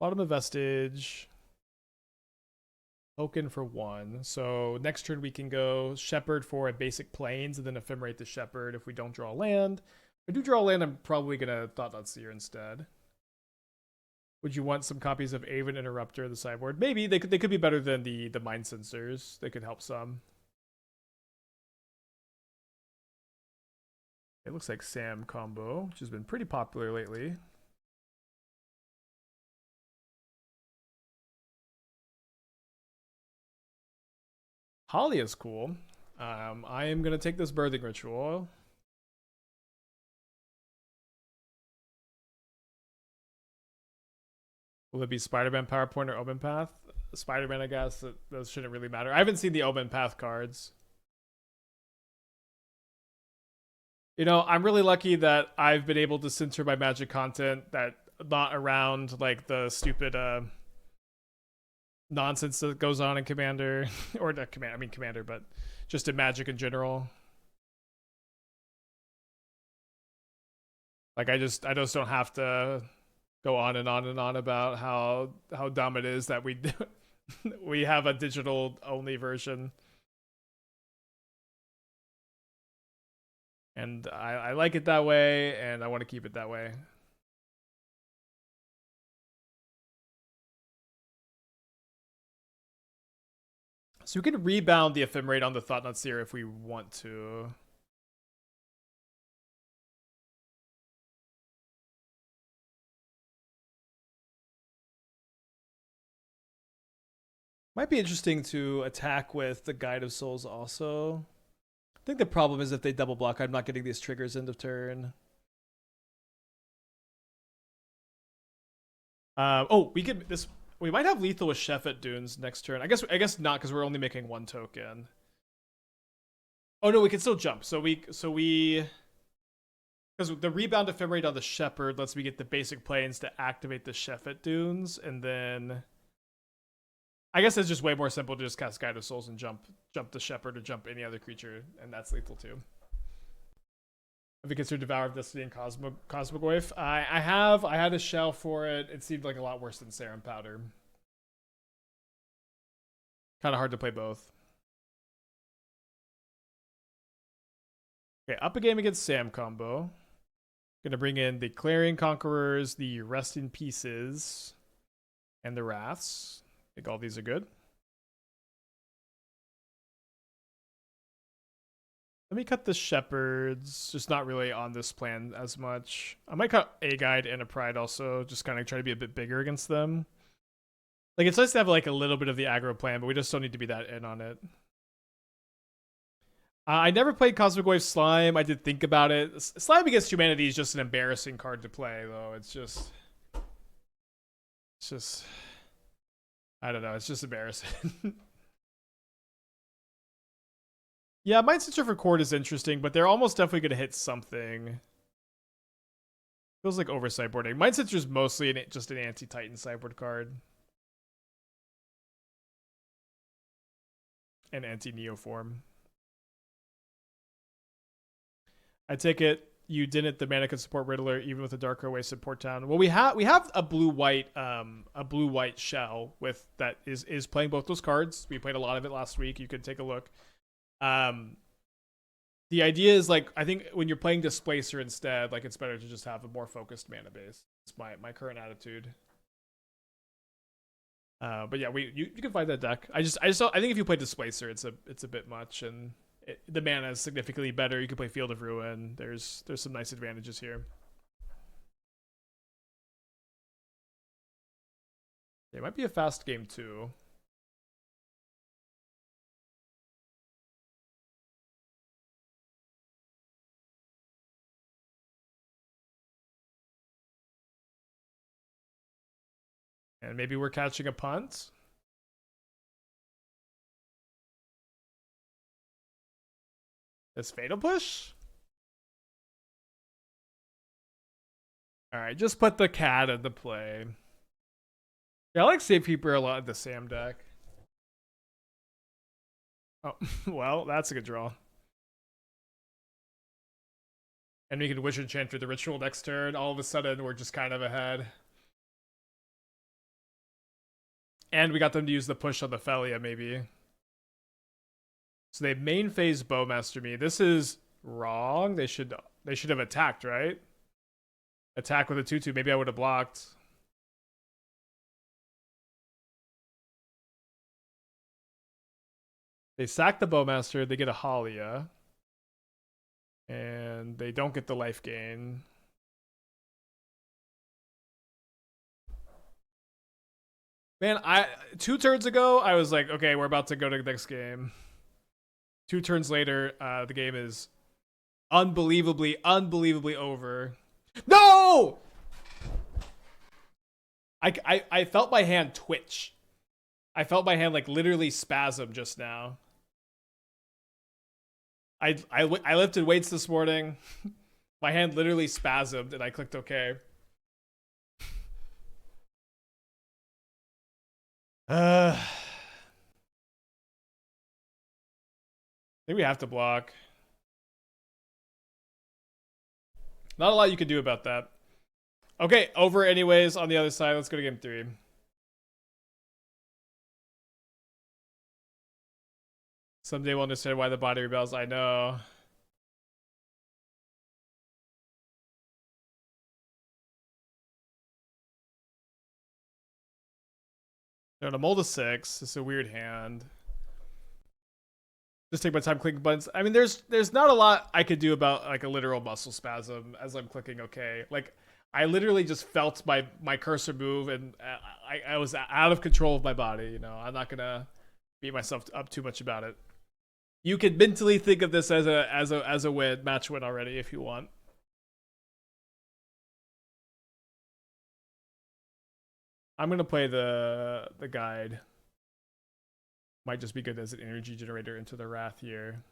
Bottom of Vestige. Token for 1. So next turn we can go Shepherd for a basic plains and then ephemerate the Shepherd if we don't draw land. If I do draw land, I'm probably going to Thought-Knot Seer instead. Would you want some copies of Aven Interrupter in the sideboard? Maybe. They could be better than the Mindcensors. They could help some. It looks like Sam combo, which has been pretty popular lately. Holly is cool. I am going to take this Birthing Ritual. Will it be Spider-Man PowerPoint or Omen Path? Spider-Man, I guess. Those shouldn't really matter. I haven't seen the Omen Path cards. You know, I'm really lucky that I've been able to censor my Magic content that not around like the stupid nonsense that goes on in Commander or not Commander, I mean Commander, but just in Magic in general. Like I just don't have to go on and on and on about how dumb it is that we we have a digital only version. And I like it that way, and I want to keep it that way. So we can rebound the Ephemerate on the Thought-Knot Seer if we want to. Might be interesting to attack with the Guide of Souls also. think the problem is if they double block, I'm not getting these triggers end of turn. Oh, we could this. We might have lethal with Shefet Dunes next turn. I guess not because we're only making 1 token. Oh no, we can still jump. So we because the rebound ephemerate on the Shepherd lets me get the basic planes to activate the Shefet Dunes, and then I guess it's just way more simple to just cast Guide of Souls and jump the Shepherd or jump any other creature, and that's lethal too. Have you considered Devour of Destiny and Cosmogoyf? I had a shell for it. It seemed like a lot worse than Serum Powder. Kind of hard to play both. Okay, up a game against Sam combo. Gonna bring in the Clarion Conquerors, the Rest in Pieces, and the Wraths. I think all these are good. Let me cut the Shepherds. Just not really on this plan as much. I might cut a Guide and a Pride also. Just kind of try to be a bit bigger against them. Like, it's nice to have like a little bit of the aggro plan, but we just don't need to be that in on it. I never played Cosmic Wave Slime. I did think about it. Slime Against Humanity is just an embarrassing card to play, though. It's just I don't know. It's just embarrassing. Yeah, Mindcensor for Court is interesting, but they're almost definitely going to hit something. Feels like over sideboarding. Mindcensor is mostly just an anti-Titan sideboard card. And anti-Neoform. I take it you didn't the mana can support Riddler even with a Adarkar Wastes Port Town. Well, we have a blue-white shell with that is playing both those cards. We played a lot of it last week. You could take a look. The idea is like I think when you're playing Displacer instead, like it's better to just have a more focused mana base. It's my current attitude. But yeah, you can find that deck. I think if you play Displacer, it's a bit much, and the mana is significantly better. You can play Field of Ruin. There's some nice advantages here. It might be a fast game too. And maybe we're catching a punt. It's Fatal Push? Alright, just put the cat in the play. Yeah, I like Safekeeper a lot in the Sam deck. Oh, well, that's a good draw. And we can Wish Enchanter the Ritual next turn. All of a sudden, we're just kind of ahead. And we got them to use the push on the Phelia, maybe. So they main phase Bowmaster me. This is wrong. They should have attacked, right? Attack with a 2/2. Maybe I would have blocked. They sack the Bowmaster. They get a Halia. And they don't get the life gain. Man, 2 turns ago, I was like, okay, we're about to go to the next game. 2 turns later, the game is unbelievably over. No! I felt my hand twitch. I felt my hand like literally spasm just now. I lifted weights this morning. My hand literally spasmed and I clicked OK. I think we have to block. Not a lot you can do about that. Okay, over anyways on the other side. Let's go to game 3. Someday we'll understand why the body rebels. I know. No, to mold a 6. It's a weird hand. Just take my time clicking buttons. I mean, there's not a lot I could do about like a literal muscle spasm as I'm clicking OK. Like I literally just felt my cursor move and I was out of control of my body. You know, I'm not gonna beat myself up too much about it. You can mentally think of this as a win, match win already if you want. I'm gonna play the guide. Might just be good as an energy generator into the Wrath here.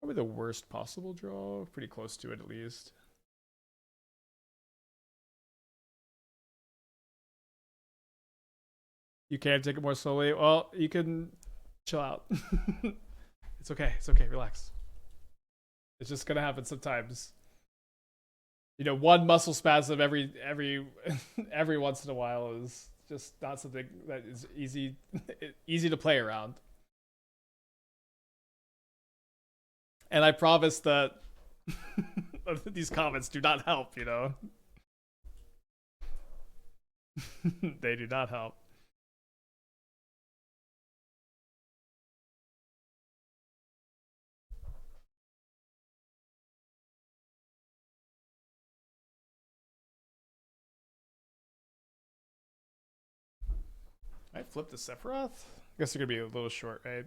Probably the worst possible draw. Pretty close to it at least. You can take it more slowly. Well, you can chill out. It's okay. It's okay. Relax. It's just gonna happen sometimes. You know, one muscle spasm every every once in a while is just not something that is easy to play around. And I promise that these comments do not help, you know. They do not help. I flip the Sephiroth? I guess they're gonna be a little short, right?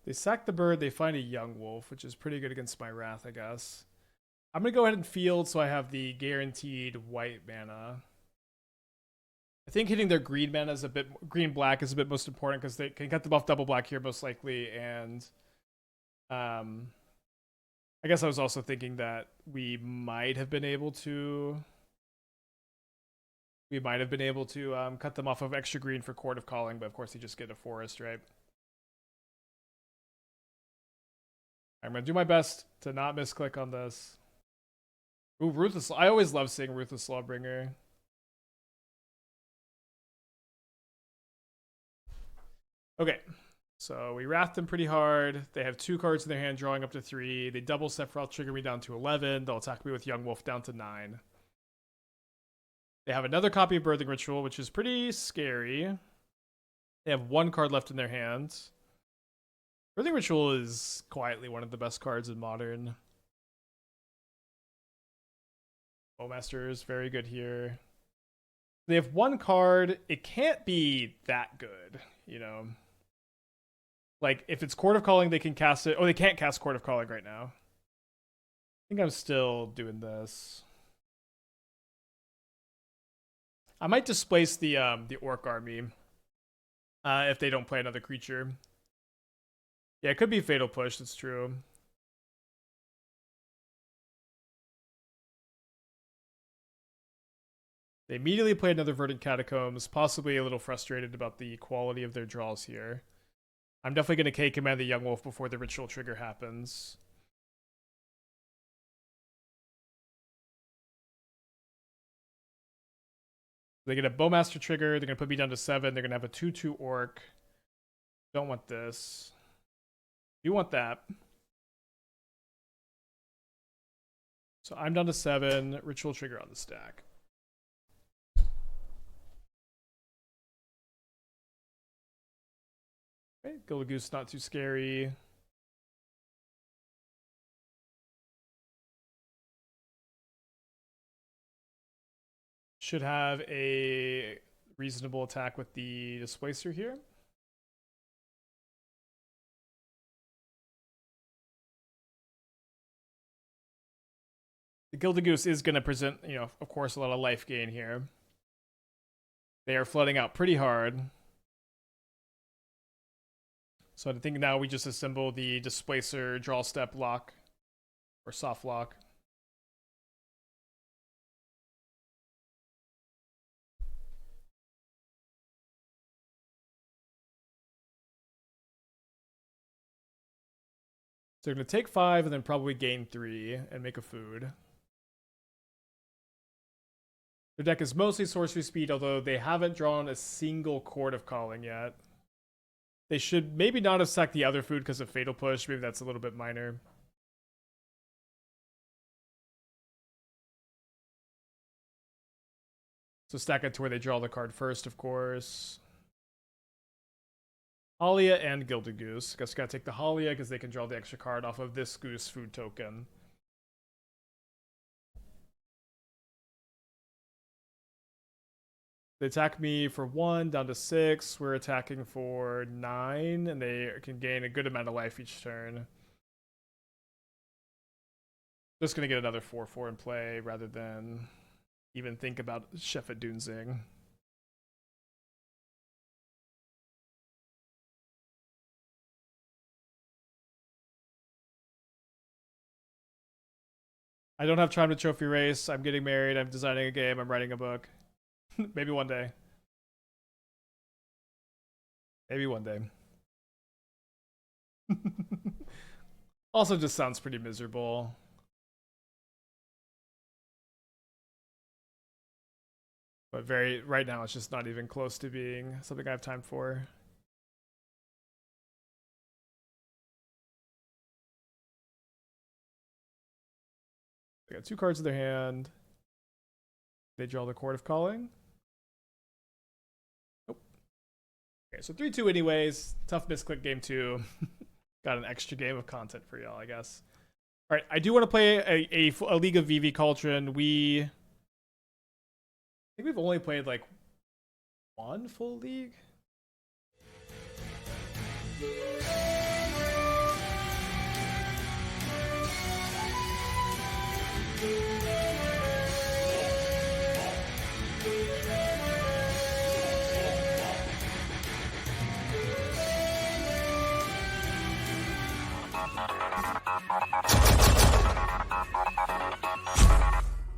They sack the bird, they find a young wolf, which is pretty good against my Wrath, I guess. I'm going to go ahead and field so I have the guaranteed white mana. I think hitting their green mana is a bit... Green-black is a bit most important because they can get them off double black here most likely, and... I guess I was also thinking that we might have been able to... cut them off of extra green for Court of Calling, but of course they just get a forest, right? I'm going to do my best to not misclick on this. Ooh, Ruthless. I always love seeing Ruthless Lawbringer. Okay. So we wrath them pretty hard. They have 2 cards in their hand, drawing up to 3. They double Sephiroth, trigger me down to 11. They'll attack me with Young Wolf down to 9. They have another copy of Birthing Ritual, which is pretty scary. They have 1 card left in their hands. Birthing Ritual is quietly one of the best cards in Modern. Bowmaster is very good here. They have 1 card. It can't be that good, you know. Like, if it's Court of Calling, they can cast it. Oh, they can't cast Court of Calling right now. I think I'm still doing this. I might displace the Orc army if they don't play another creature. Yeah, it could be Fatal Push, that's true. They immediately play another Verdant Catacombs, possibly a little frustrated about the quality of their draws here. I'm definitely going to K-Command the Young Wolf before the Ritual trigger happens. They get a Bowmaster trigger, they're going to put me down to 7, they're going to have a 2/2 Orc. Don't want this. You want that. So I'm down to 7. Ritual trigger on the stack. Okay, Gilded Goose not too scary. Should have a reasonable attack with the Displacer here. The Gilded Goose is going to present, you know, of course, a lot of life gain here. They are flooding out pretty hard. So I think now we just assemble the Displacer draw step lock or soft lock. So they're going to take 5 and then probably gain 3 and make a food. Their deck is mostly sorcery speed, although they haven't drawn a single Chord of Calling yet. They should maybe not have sacked the other food because of Fatal Push. Maybe that's a little bit minor. So stack it to where they draw the card first, of course. Halia and Gilded Goose. Guess gotta take the Halia because they can draw the extra card off of this Goose food token. They attack me for 1 down to 6. We're attacking for 9, and they can gain a good amount of life each turn. Just gonna get another 4/4 in play rather than even think about Shefet Dunesing. I don't have time to trophy race. I'm getting married. I'm designing a game. I'm writing a book. Maybe one day. Maybe one day. Also just sounds pretty miserable. But right now it's just not even close to being something I have time for. They got 2 cards in their hand. They draw the Chord of Calling. Nope. Okay, so 3-2 anyways. Tough misclick game 2. Got an extra game of content for y'all, I guess. All right, I do want to play a League of VV Cauldron. I think we've only played like 1 full league.